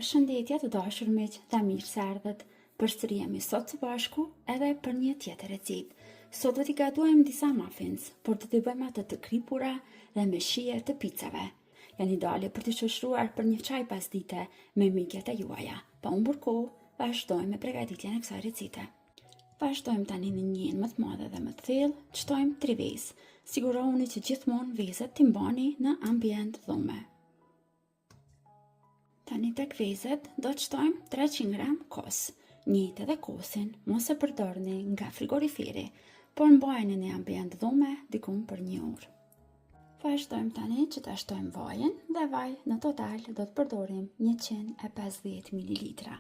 Përshëndetje të dashur miq, ta mirë se ardhët. Përsëri jemi sot së bashku edhe për një tjetër recetë. Sot do t'i gatuajmë disa muffins, por do t'i bëjmë ato të kripura dhe me shije të picave. Janë ideale për të shoqëruar për një çaj pasdite me mikët e juaja. Pa humbur kohë, vazhdojmë me përgatitjen e kësaj recete. Vazhdojmë tani në një më të madhe dhe më të thellë, çtojmë 3 vezë. Sigurohuni që gjithmonë vezët t'i mbani në ambient dhume. Tani tek vezët do të shtojmë 300 gram kos. Njëjtë edhe kosin, mos e përdorni nga frigoriferi, por mbajeni në ambient dhume diku për 1 orë. Vazhdojmë tani që ta shtojmë vajin dhe vaj në total do të përdorim 150 ml.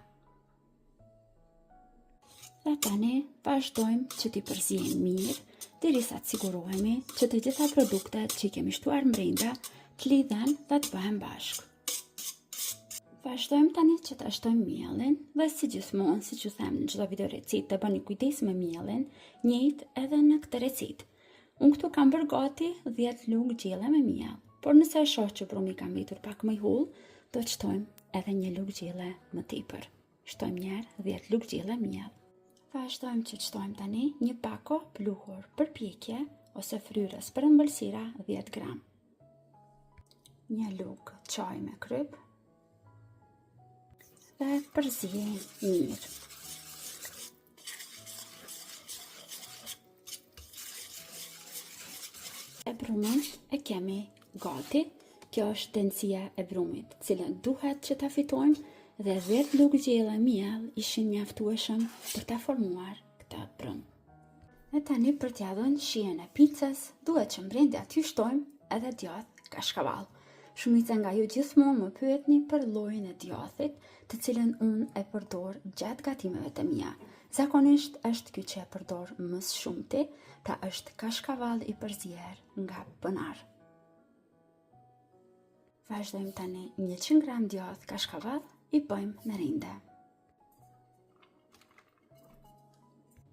Dhe tani vazhdojmë që t'i përzijmë mirë, derisa të sigurohemi që të gjitha produktet që i kemi shtuar brenda të lidhen dhe të bëhen bashkë. Vazhdojmë tani që ta shtojmë mielin dhe si gjithmonë, siç ju them në çdo video recetë, të bëni kujdes me mielin, njëjtë edhe në këtë recetë. Unë këtu kam bërë gati 10 lugë gjelle me miell, por nëse e shoh që brumi ka mbetur pak më i hull, do të shtojmë edhe 1 lugë gjelle më tepër. Shtojmë një herë 10 lugë gjelle miell. Vazhdojmë që të shtojmë tani një pako pluhur për pjekje ose fryrës për ëmbëlsira 10 gram. 1 lugë çaj me kryp dhe përzijmë mirë. E brumin e kemi gati. Kjo është densija e brumit, cilën duhet që ta fitojmë, dhe 10 lugë gjelle miell ishin mjaftueshëm për ta formuar këtë brum. E tani për t'ia dhënë shijen e picës, duhet që brenda t'ju shtojmë edhe djath kashkavall. Shumica nga ju gjithmonë më pyetni për llojin e djathit, të cilën unë e përdor gjatë gatimeve të mia. Zakonisht është ky që e përdor më së shumti, pra është kashkavall i përzier nga banar. Vazhdojmë tani 100 gram djath kashkavall i bëjmë në rinde.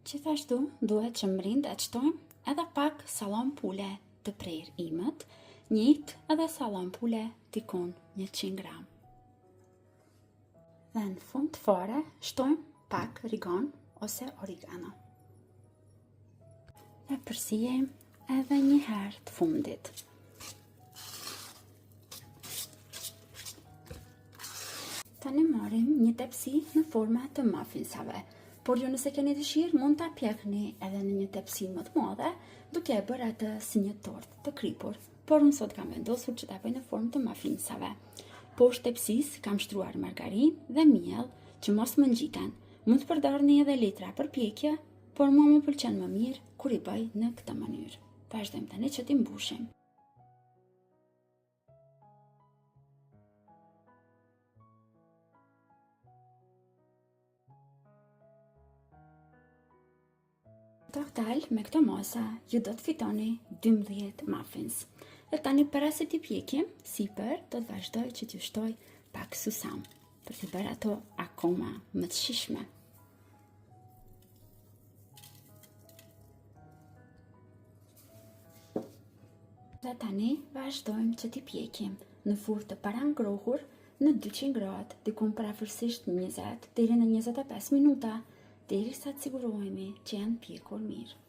Gjithashtu duhet që mrinde të shtojmë edhe pak sallon pule të prerë imët, njëjtë edhe sallon pule dikon 100 gram. Dhe në fund fare shtojmë pak rigon ose origano. Dhe përzijmë edhe një herë të fundit. Tani marrim një tepsi në forma të muffinsave, por ju nëse keni dëshirë mund ta pjekni edhe në një tepsi më të madhe, duke e bërë atë si një tortë të kripur, por unë sot kam vendosur që ta bëj në formë të muffinsave. Poshtë tepsisë kam shtruar margarinë dhe miell që mos më ngjiten. Mund të përdorni edhe letra për pjekje, por mua më pëlqen më mirë kur i bëj në këtë mënyrë. Vazhdojmë tani që t'i mbushim. Total, me këto masa, ju do të fitoni 12 muffins. Dhe tani para se t'i pjekim, sipër do të vazhdoj që t'ju shtoj pak susam, për t'i bërë ato akoma më të shijshme. Dhe tani vazhdojmë që t'i pjekim në furrë të parangrohur në 200 gradë, diku parafërsisht 20 deri në 25 minuta, derisa të sigurohemi që janë pjekur mirë.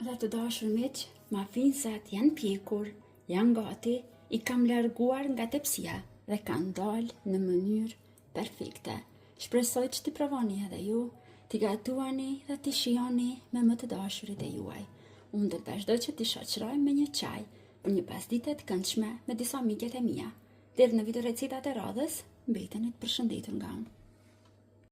Dhe të dashur miq, muffinsat janë pjekur, janë gati, i kam larguar nga tepsia dhe kanë dalë në mënyrë perfekte. Shpresoj që t'i provoni edhe ju, t'i gatuani dhe t'i shijoni me më të dashurit e juaj. Unë do të vazhdoj që t'i shoqëroj me një çaj për një pasdite të këndshme me disa miqet e mia. Deri në video recetat e radhës, mbeteni të përshëndetur nga unë.